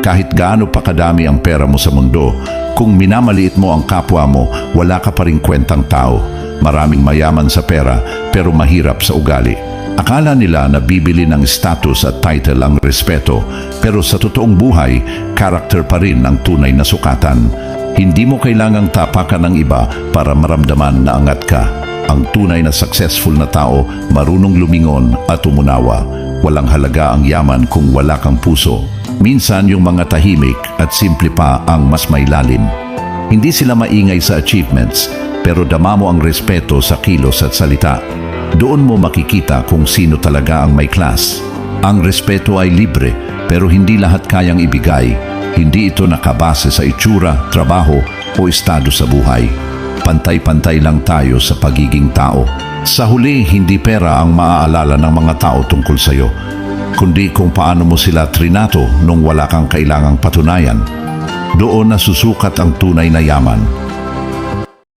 Kahit gaano pa kadami ang pera mo sa mundo, kung minamaliit mo ang kapwa mo, wala ka pa ring kwentang tao. Maraming mayaman sa pera pero mahirap sa ugali. Akala nila na bibili ng status at title ang respeto, pero sa totoong buhay, character pa rin ang tunay na sukatan. Hindi mo kailangang tapakan ng iba para maramdaman na angat ka. Ang tunay na successful na tao, marunong lumingon at umunawa. Walang halaga ang yaman kung wala kang puso. Minsan yung mga tahimik at simple pa ang mas may lalim. Hindi sila maingay sa achievements, pero dama mo ang respeto sa kilos at salita. Doon mo makikita kung sino talaga ang may class. Ang respeto ay libre, pero hindi lahat kayang ibigay. Hindi ito nakabase sa itsura, trabaho o estado sa buhay. Pantay-pantay lang tayo sa pagiging tao. Sa huli, hindi pera ang maaalala ng mga tao tungkol sa'yo, kundi kung paano mo sila trinato nung wala kang kailangang patunayan. Doon nasusukat ang tunay na yaman.